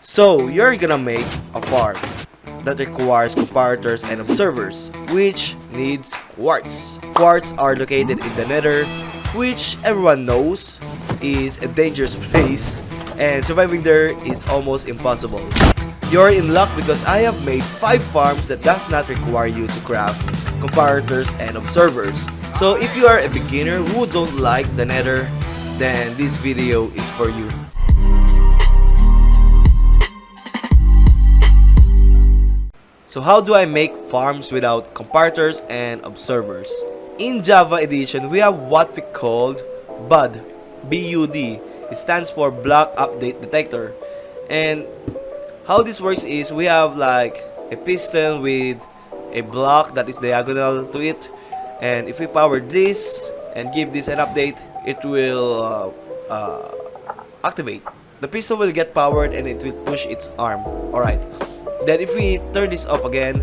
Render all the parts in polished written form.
So you're gonna make a farm that requires comparators and observers, which needs quartz. Quartz are located in the nether, which everyone knows is a dangerous place, and surviving there is almost impossible. You're in luck because I have made 5 farms that does not require you to craft comparators and observers. So if you are a beginner who don't like the nether, then this video is for you. So how do I make farms without comparators and observers? In Java edition, we have what we called BUD. B-U-D. It stands for Block Update Detector. And how this works is we have like a piston with a block that is diagonal to it. And if we power this and give this an update, it will activate. The piston will get powered and it will push its arm. Alright. Then if we turn this off again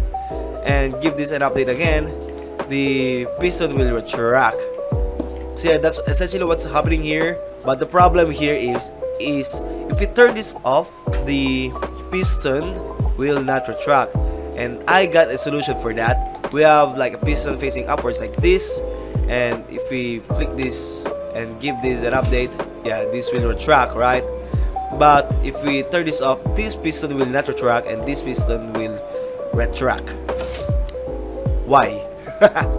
and give this an update again, the piston will retract. So yeah, that's essentially what's happening here. But the problem here is if we turn this off, the piston will not retract. And I got a solution for that. We have like a piston facing upwards like this, and if we flick this and give this an update, yeah, this will retract, right? But if we turn this off, this piston will not retract and this piston will retract. Why?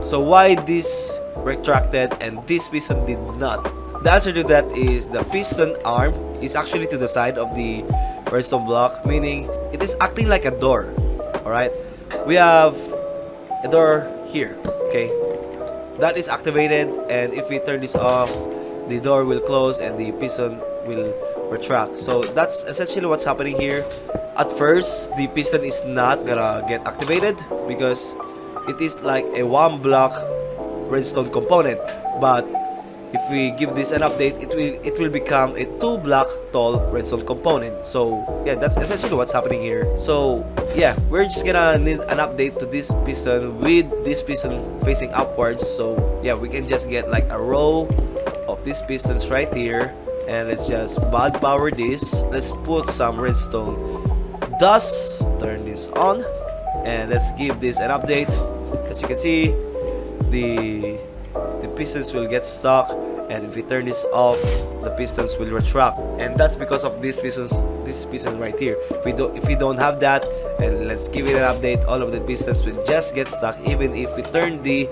So why this retracted and this piston did not? The answer to that is the piston arm is actually to the side of the redstone block, meaning it is acting like a door. Alright? We have a door here, okay? That is activated, and if we turn this off, the door will close and the piston will retract. So that's essentially what's happening here. At first, the piston is not gonna get activated because it is like a 1 block redstone component. But if we give this an update, it will become a 2 block tall redstone component. So yeah, that's essentially what's happening here. So yeah, we're just gonna need an update to this piston with this piston facing upwards. So yeah, we can just get like a row of these pistons right here. And let's just bad power this. Let's put some redstone. Thus, turn this on. And let's give this an update. As you can see, the pistons will get stuck. And if we turn this off, the pistons will retract. And that's because of this piston right here. If we don't have that, and let's give it an update, all of the pistons will just get stuck even if we turn the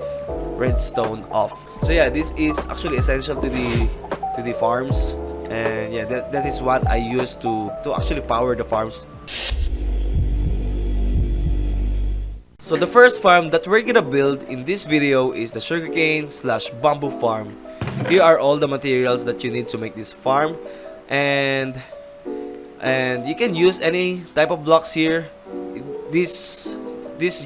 redstone off. So yeah, this is actually essential to the farms. And yeah, that is what I use to actually power the farms. So the first farm that we're gonna build in this video is the sugarcane / bamboo farm. Here are all the materials that you need to make this farm, and you can use any type of blocks here. This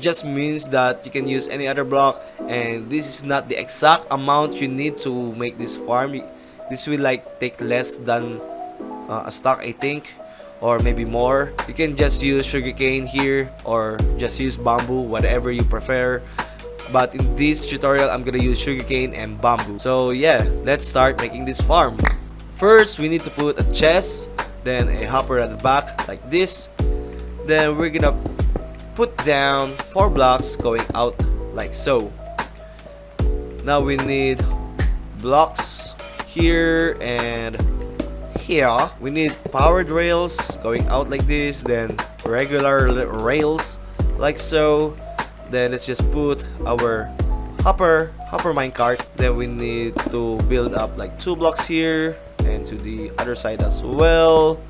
just means that you can use any other block, and this is not the exact amount you need to make this farm. This will like take less than a stack, I think, or maybe more. You can just use sugarcane here or just use bamboo, whatever you prefer. But in this tutorial, I'm gonna use sugarcane and bamboo. So yeah, let's start making this farm. First, we need to put a chest, then a hopper at the back like this. Then we're gonna put down 4 blocks going out like so. Now we need blocks here and here. We need powered rails going out like this, then regular rails like so. Then let's just put our hopper minecart. Then we need to build up like 2 blocks here and to the other side as well.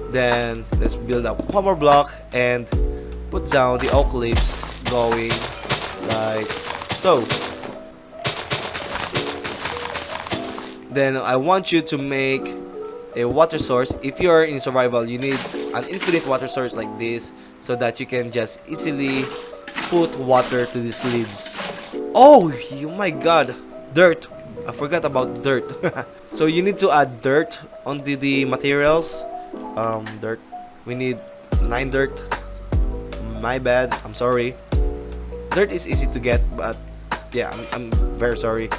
Then let's build up 1 more block and put down the oak leaves going like so. Then I want you to make a water source. If you're in survival, you need an infinite water source like this so that you can just easily put water to these leaves. Oh my god, dirt. I forgot about dirt. So you need to add dirt onto the materials. Dirt. We need 9 dirt. My bad. I'm sorry. Dirt is easy to get, but yeah, I'm very sorry.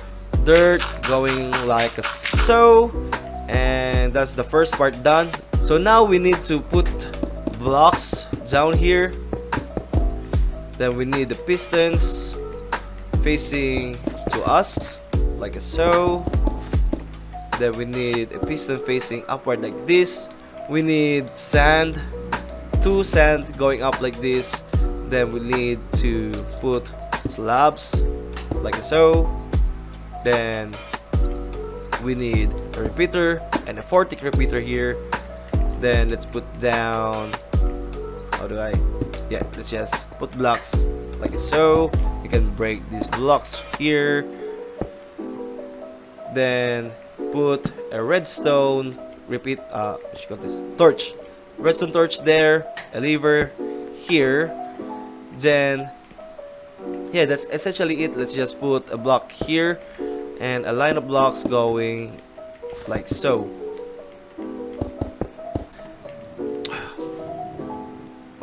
Dirt going like so, and that's the first part done. So now we need to put blocks down here. Then we need the pistons facing to us, like so. Then we need a piston facing upward like this. We need sand, 2 sand going up like this. Then we need to put slabs like so. Then we need a repeater and a 4-tick repeater here. Then let's put down, let's just put blocks like so. You can break these blocks here. Then put a redstone torch, redstone torch there, a lever here. Then yeah, that's essentially it. Let's just put a block here and a line of blocks going like so.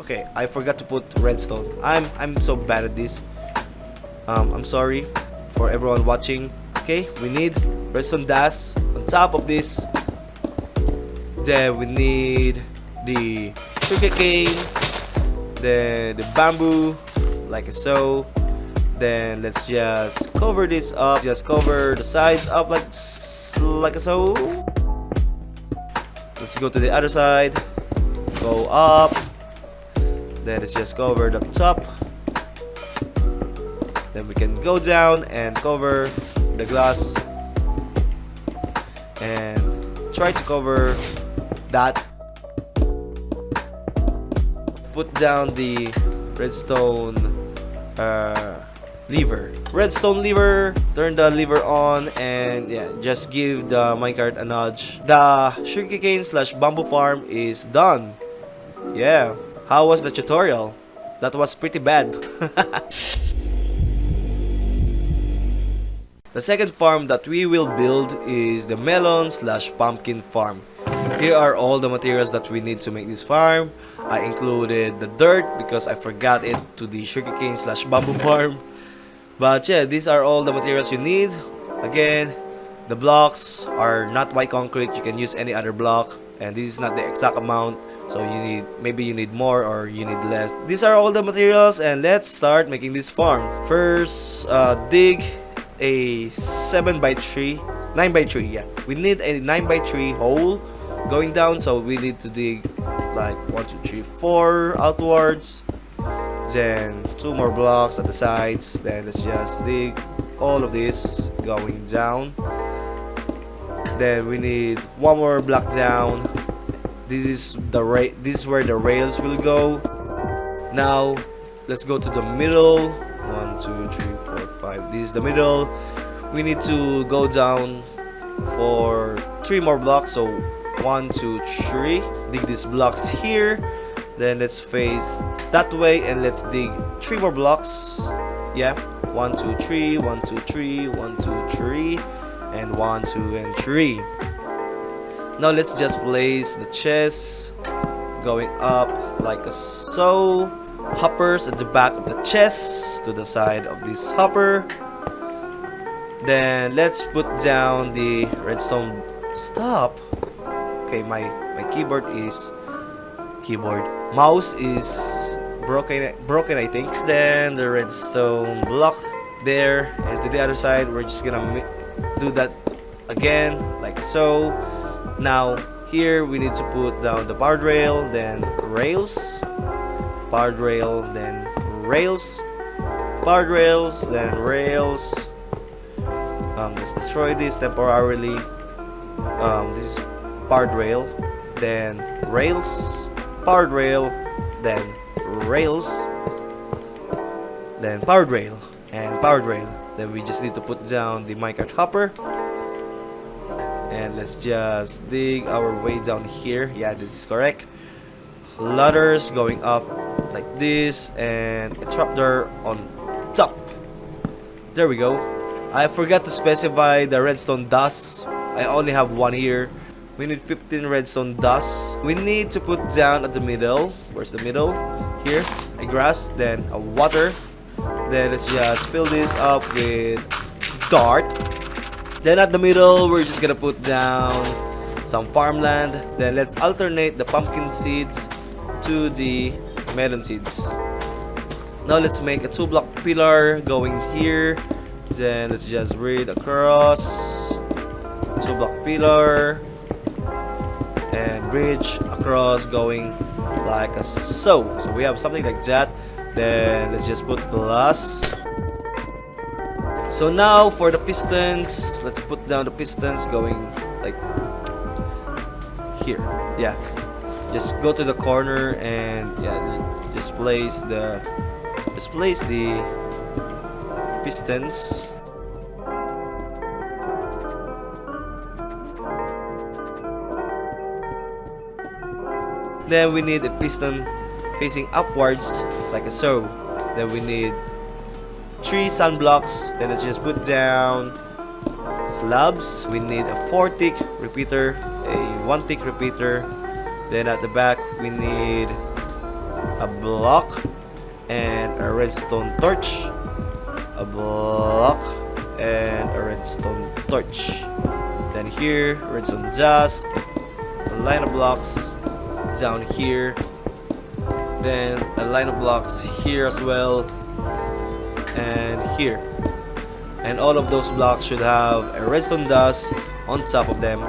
Okay, I forgot to put redstone. I'm so bad at this. I'm sorry for everyone watching. Okay, we need redstone dust on top of this. Then we need the sugarcane, then the bamboo like so. Then let's just cover this up, just cover the sides up like so. Let's go to the other side, go up. Then let's just cover the top. Then we can go down and cover the glass and try to cover that. Put down the redstone lever. Redstone lever, turn the lever on, and yeah, just give the minecart a nudge. The sugarcane / bamboo farm is done. Yeah. How was the tutorial? That was pretty bad. The second farm that we will build is the melon / pumpkin farm. Here are all the materials that we need to make this farm. I included the dirt because I forgot it to the sugarcane / bamboo farm. But yeah, these are all the materials you need. Again, the blocks are not white concrete. You can use any other block, and this is not the exact amount. So maybe you need more or you need less. These are all the materials, and let's start making this farm. First, dig a 7x3, 9x3. Yeah, we need a 9x3 hole going down. So we need to dig like 1, 2, 3, 4 outwards. Then 2 more blocks at the sides. Then let's just dig all of this going down. Then we need 1 more block down. This is where the rails will go. Now let's go to the middle. 1, 2, 3, 4, 5. This is the middle. We need to go down for 3 more blocks. So 1, 2, 3. Dig these blocks here. Then let's face that way and let's dig 3 more blocks. Yeah, 1, 2, 3, 1, 2, 3, 1, 2, 3, and 1, 2, and 3. Now let's just place the chest going up like so. Hoppers at the back of the chest to the side of this hopper. Then let's put down the redstone. Stop. Okay, my mouse is broken I think. Then the redstone block there, and to the other side we're just gonna do that again like so. Now here we need to put down the powered rail, then rails, powered rail, then rails, powered rails, then rails. Let's destroy this temporarily. This is powered rail, then rails, powered rail, then rails, then powered rail, and powered rail. Then we just need to put down the minecart hopper. And let's just dig our way down here. Yeah, this is correct. Ladders going up like this, and a trapdoor on top. There we go. I forgot to specify the redstone dust. I only have 1 here. We need 15 redstone dust. We need to put down at the middle. Where's the middle? Here, a grass, then a water. Then let's just fill this up with dirt. Then at the middle, we're just gonna put down some farmland. Then let's alternate the pumpkin seeds to the melon seeds. Now let's make a 2-block pillar going here. Then let's just read across 2-block pillar and bridge across going like so. So we have something like that. Then let's just put glass. So now for the pistons, let's put down the pistons going like here. Yeah, just go to the corner and yeah, just place the pistons. Then we need a piston facing upwards like so. Then we need 3 sun blocks. Then let's just put down slabs. We need a 4-tick repeater, a 1-tick repeater. Then at the back we need a block and a redstone torch, a block and a redstone torch. Then here redstone dust, a line of blocks down here, then a line of blocks here as well, and here. And all of those blocks should have a redstone dust on top of them.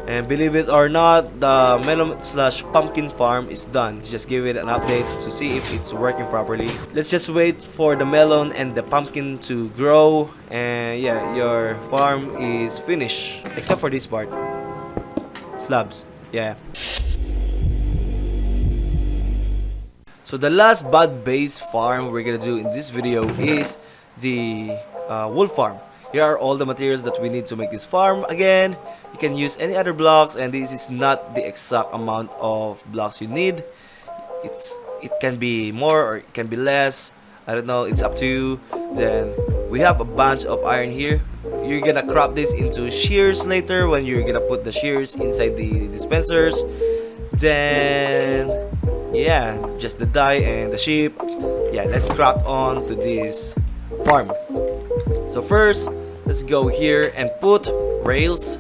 And believe it or not, the melon/pumpkin farm is done. Just give it an update to see if it's working properly. Let's just wait for the melon and the pumpkin to grow, and yeah, your farm is finished except for this part, slabs. Yeah. So the last bud-based farm we're gonna do in this video is the wool farm. Here are all the materials that we need to make this farm. Again, you can use any other blocks, and this is not the exact amount of blocks you need. It can be more or it can be less. I don't know, it's up to you. Then we have a bunch of iron here. You're gonna crop this into shears later when you're gonna put the shears inside the dispensers. Then yeah, just the dye and the sheep. Yeah, let's crack on to this farm. So first, let's go here and put rails,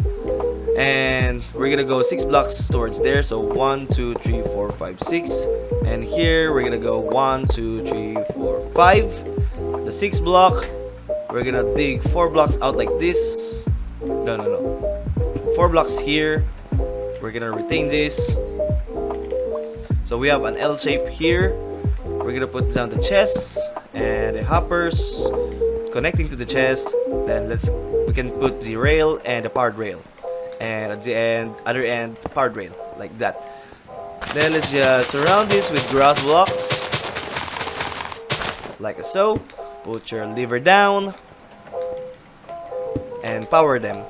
and we're gonna go 6 blocks towards there. So 1 2 3 4 5 6, and here we're gonna go 1 2 3 4 5. The 6th block, we're gonna dig 4 blocks out like this. No, 4 blocks here. We're gonna retain this. So we have an L shape here. We're gonna put down the chest and the hoppers connecting to the chest. Then we can put the rail and the powered rail, and at the other end powered rail like that. Then let's just surround this with grass blocks like so. Put your lever down and power them.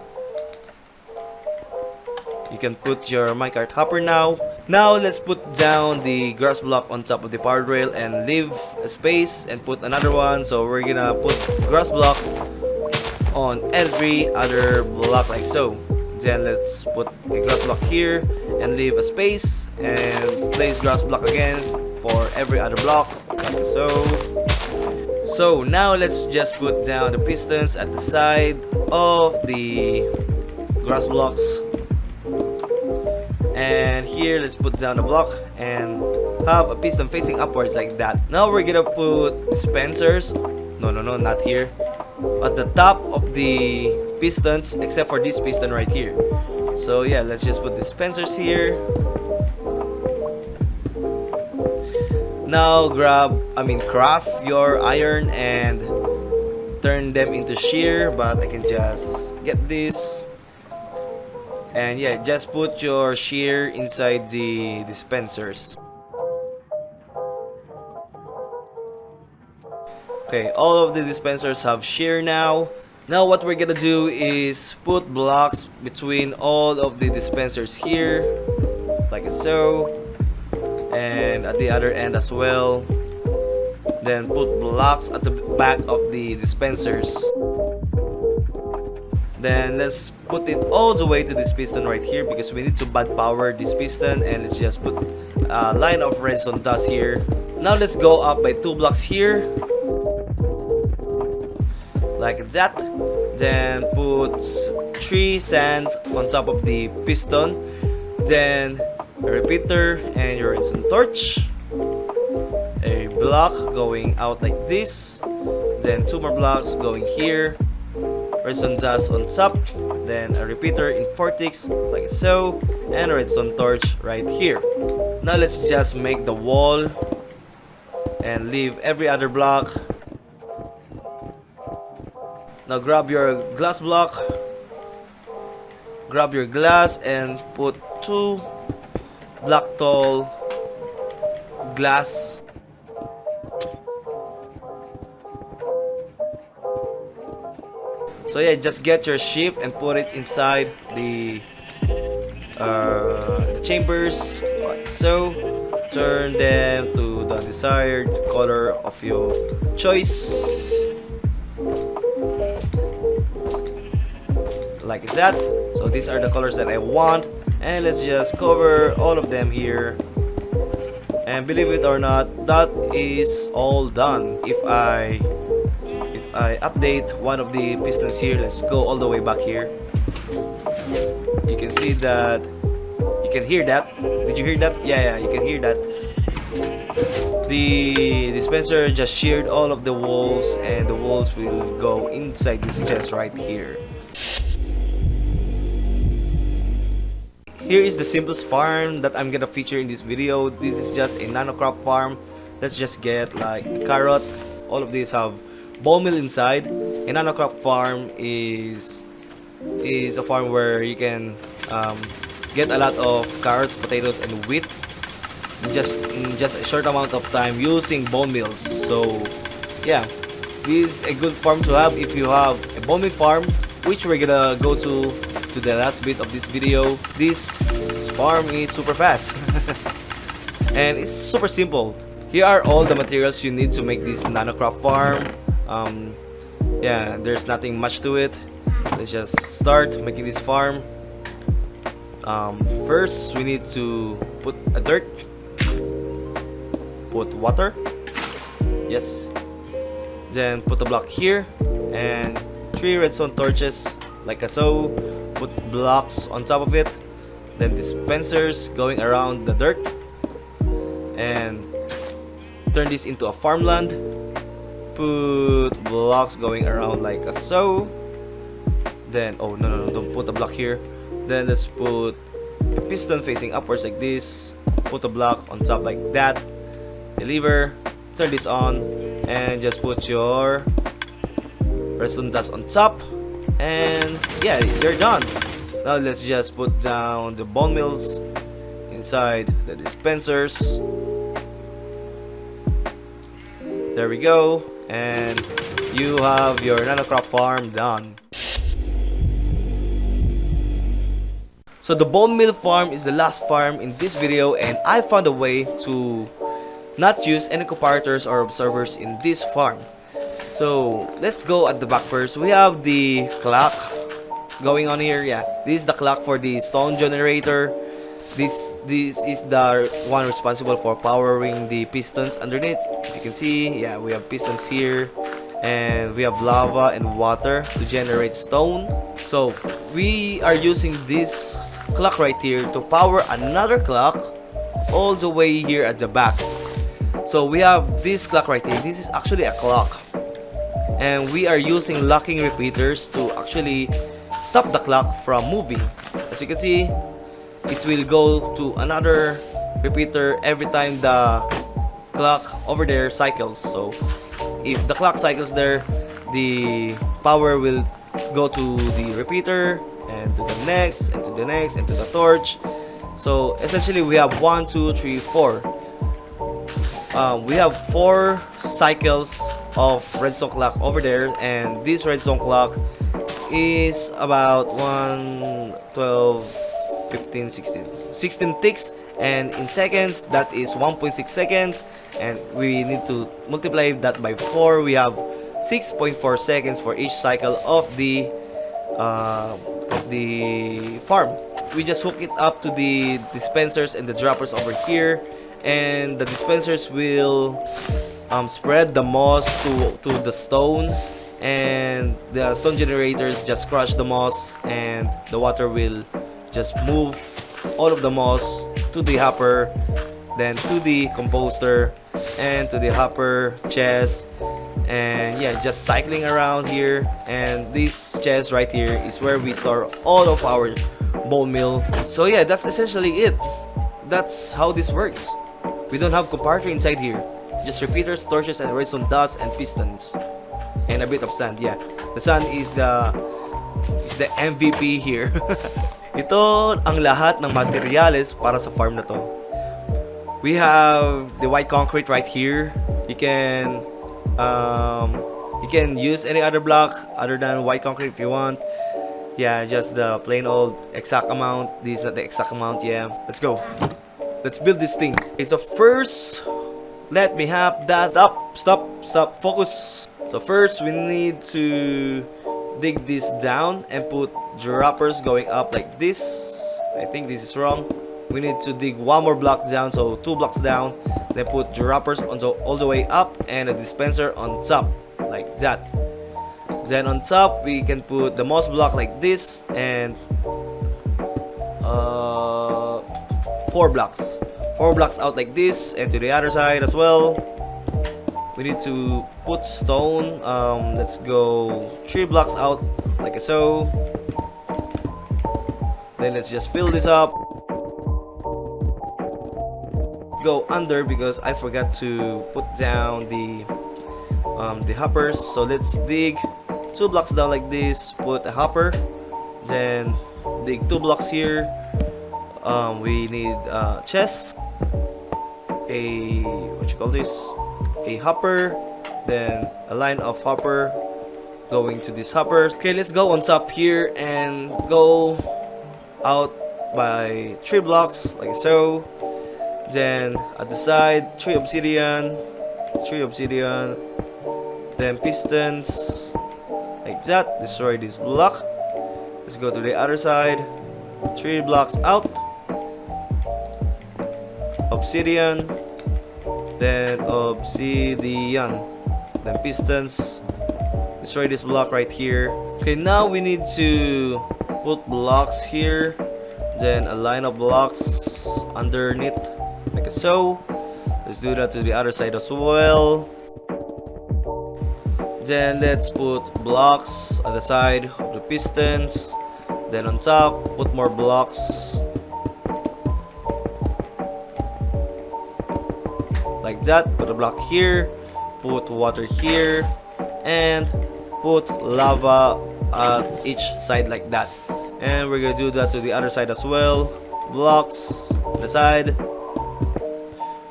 You can put your minecart hopper now. Now let's put down the grass block on top of the powered rail and leave a space and put another one. So we're gonna put grass blocks on every other block like so. Then let's put a grass block here and leave a space and place grass block again for every other block like so. So now let's just put down the pistons at the side of the grass blocks. And here let's put down the block and have a piston facing upwards like that. Now we're gonna put dispensers. No, not here. At the top of the pistons, except for this piston right here. So yeah, let's just put dispensers here. Now craft your iron and turn them into shear, but I can just get this. And yeah, just put your shear inside the dispensers. Okay, all of the dispensers have shear now. Now what we're gonna do is put blocks between all of the dispensers here, like so, and at the other end as well. Then put blocks at the back of the dispensers. Then let's put it all the way to this piston right here, because we need to bad power this piston. And let's just put a line of redstone dust here. Now let's go up by 2 blocks here, like that. Then put 3 sand on top of the piston, then a repeater and your redstone torch, a block going out like this, then 2 more blocks going here, redstone dust on top, then a repeater in 4 ticks like so, and a redstone torch right here. Now let's just make the wall and leave every other block. Now grab your glass block, grab your glass and put 2 block tall glass. So yeah, just get your ship and put it inside the chambers like so. Turn them to the desired color of your choice, like that. So these are the colors that I want, and let's just cover all of them here. And believe it or not, that is all done. If I update one of the pistons here, let's go all the way back here. You can see that, you can hear that. Did you hear that? Yeah, you can hear that. The dispenser just sheared all of the walls, and the walls will go inside this chest right here. Here is the simplest farm that I'm gonna feature in this video. This is just a nano crop farm. Let's just get like carrot. All of these have bone meal inside. A nano crop farm is a farm where you can get a lot of carrots, potatoes, and wheat in just a short amount of time using bone meals. So yeah, this is a good farm to have if you have a bone meal farm, which we're gonna go to the last bit of this video. This farm is super fast and it's super simple. Here are all the materials you need to make this nano crop farm. Yeah, there's nothing much to it. Let's just start making this farm. First we need to put a dirt, put water, yes, then put a block here and 3 redstone torches like so. Put blocks on top of it, then dispensers going around the dirt, and turn this into a farmland. Put blocks going around like so. Then oh no, don't put a block here. Then let's put a piston facing upwards like this. Put a block on top like that, a lever, turn this on, and just put your redstone dust on top, and yeah, you're done. Now let's just put down the bone meals inside the dispensers. There we go, and you have your nano crop farm done. So the bone meal farm is the last farm in this video, and I found a way to not use any comparators or observers in this farm. So let's go at the back first. We have the clock going on here. Yeah, this is the clock for the stone generator. This is the one responsible for powering the pistons underneath. If you can see, yeah, we have pistons here, and we have lava and water to generate stone. So we are using this clock right here to power another clock all the way here at the back. So we have this clock right here. This is actually a clock, and we are using locking repeaters to actually stop the clock from moving. As you can see, it will go to another repeater every time the clock over there cycles. So if the clock cycles there, the power will go to the repeater and to the next and to the next and to the torch. So essentially we have 1, 2, 3, 4. We have 4 cycles of redstone clock over there, and this redstone clock is about 1, 12, 15, 16 ticks, and in seconds that is 1.6 seconds, and we need to multiply that by 4. We have 6.4 seconds for each cycle of the farm. We just hook it up to the dispensers and the droppers over here, and the dispensers will spread the moss to the stone and the stone generators just crush the moss, and the water will just move all of the moss to the hopper, then to the composter, and to the hopper chest. And yeah, just cycling around here. And this chest right here is where we store all of our bone meal. So yeah, that's essentially it. That's how this works. We don't have comparator inside here, just repeaters, torches, and redstone dust and pistons, and a bit of sand. Yeah, the sand is the MVP here. Ito ang lahat ng materials para sa farm na to. We have the white concrete right here. You can use any other block other than white concrete if you want. Yeah, just the plain old exact amount. This is not the exact amount. Yeah, let's go. Let's build this thing. Okay, so first, let me have that up. Stop, focus. So first, we need to dig this down and put droppers going up like this. I think this is wrong. We need to dig one more block down, so 2 blocks down. Then put droppers all the way up and a dispenser on top, like that. Then on top, we can put the moss block like this, and 4 blocks. 4 blocks out like this, and to the other side as well. We need to put stone. Let's go 3 blocks out like so. Then let's just fill this up. Go under because I forgot to put down the hoppers. So let's dig 2 blocks down like this. Put a hopper. Then dig 2 blocks here. We need chest. A hopper, then a line of hopper going to this hopper. Okay, let's go on top here and go out by 3 blocks like so. Then at the side, 3 obsidian, then pistons like that. Destroy this block. Let's go to the other side, 3 blocks out, obsidian, then obsidian, then pistons. Destroy this block right here. Okay, now we need to put blocks here, then a line of blocks underneath like so. Let's do that to the other side as well. Then let's put blocks at the side of the pistons. Then on top, put more blocks like that. Put a block here, put water here, and put lava at each side like that. And we're gonna do that to the other side as well. Blocks on the side,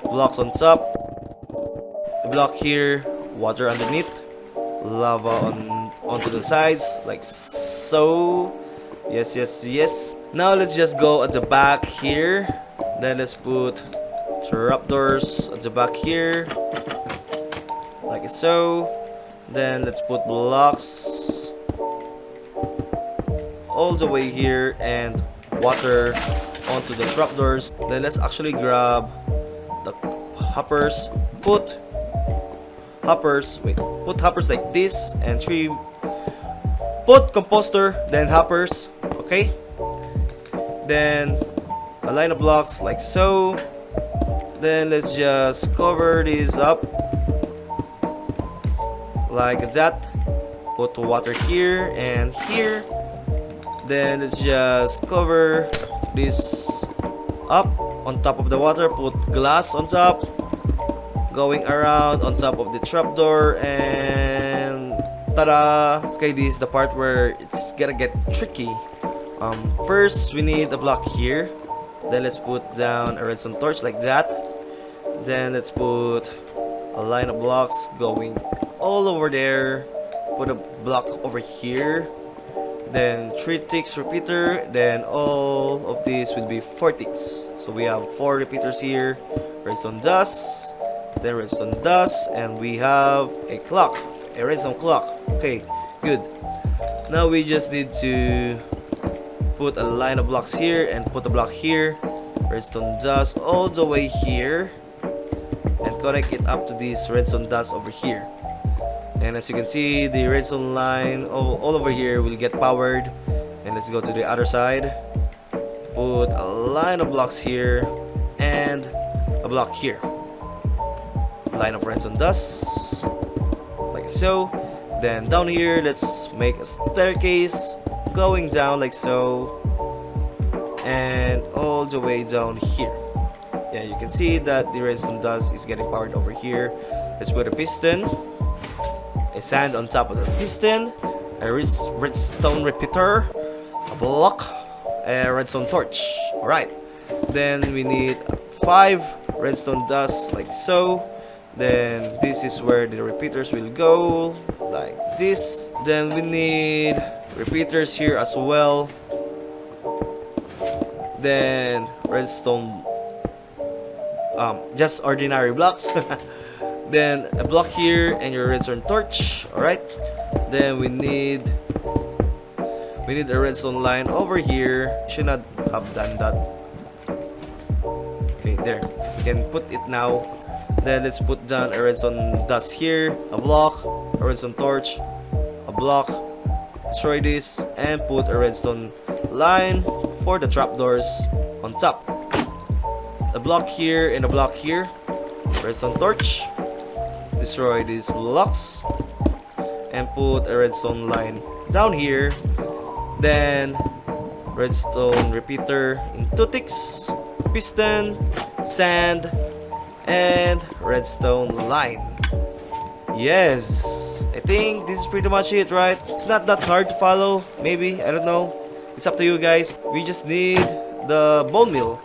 blocks on top, a block here, water underneath, lava onto the sides like so. Yes. Now let's just go at the back here. Then let's put trapdoors at the back here like so. Then let's put blocks all the way here and water onto the trapdoors. Then let's actually grab the hoppers. Put hoppers like this, and 3. Put composter, then hoppers. Okay. Then a line of blocks like so. Then let's just cover this up like that. Put water here and here. Then let's just cover this up on top of the water. Put glass on top, going around on top of the trapdoor, and ta-da! Okay, this is the part where it's gonna get tricky. First we need a block here. Then let's put down a redstone torch like that. Then let's put a line of blocks going all over there. Put a block over here. Then 3 ticks repeater. Then all of these will be 4 ticks. So we have 4 repeaters here. Redstone dust. Then redstone dust. And we have a clock. A redstone clock. Okay, good. Now we just need to put a line of blocks here and put a block here. Redstone dust all the way here. And connect it up to this redstone dust over here. And as you can see, the redstone line all over here will get powered. And let's go to the other side. Put a line of blocks here and a block here. Line of redstone dust, like so. Then down here, let's make a staircase going down like so, and all the way down here. Yeah, you can see that the redstone dust is getting powered over here. Let's put a piston, a sand on top of the piston, a redstone repeater, a block, a redstone torch. Alright, then we need 5 redstone dust like so. Then this is where the repeaters will go, like this. Then we need repeaters here as well. Then redstone, just ordinary blocks. Then a block here and your redstone torch. Alright, then we need a redstone line over here. Should not have done that. Okay, there, we can put it now. Then let's put down a redstone dust here, a block, a redstone torch, a block. Destroy this and put a redstone line for the trapdoors on top. A block here and a block here. Redstone torch. Destroy these blocks and put a redstone line down here. Then redstone repeater in 2 ticks, piston, sand, and redstone line. Yes, I think this is pretty much it, right? It's not that hard to follow. Maybe, I don't know, it's up to you guys. We just need the bone meal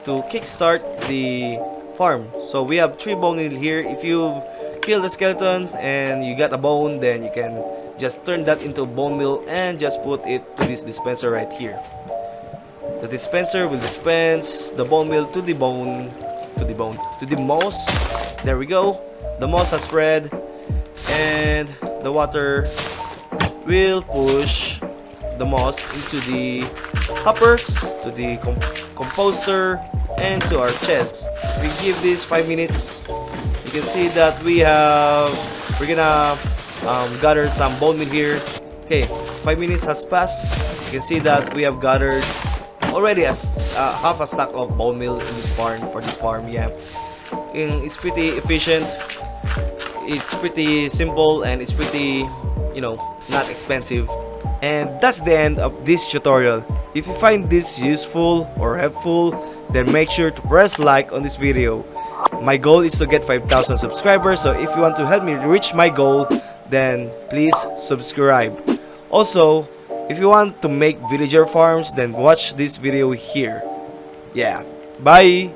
to kickstart the farm. So we have 3 bone meal here. If you kill the skeleton and you got a bone, then you can just turn that into a bone meal and just put it to this dispenser right here. The dispenser will dispense the bone meal to the moss. There we go. The moss has spread, and the water will push the moss into the hoppers, to the composter, and to our chest. We give this 5 minutes. You can see that we're gonna gather some bone meal here. Okay, 5 minutes has passed. You can see that we have gathered already half a stack of bone meal in this farm, yeah. It's pretty efficient, it's pretty simple, and it's pretty, not expensive. And that's the end of this tutorial. If you find this useful or helpful, then make sure to press like on this video. My goal is to get 5,000 subscribers, so if you want to help me reach my goal, then please subscribe. Also, if you want to make villager farms, then watch this video here. Yeah, bye!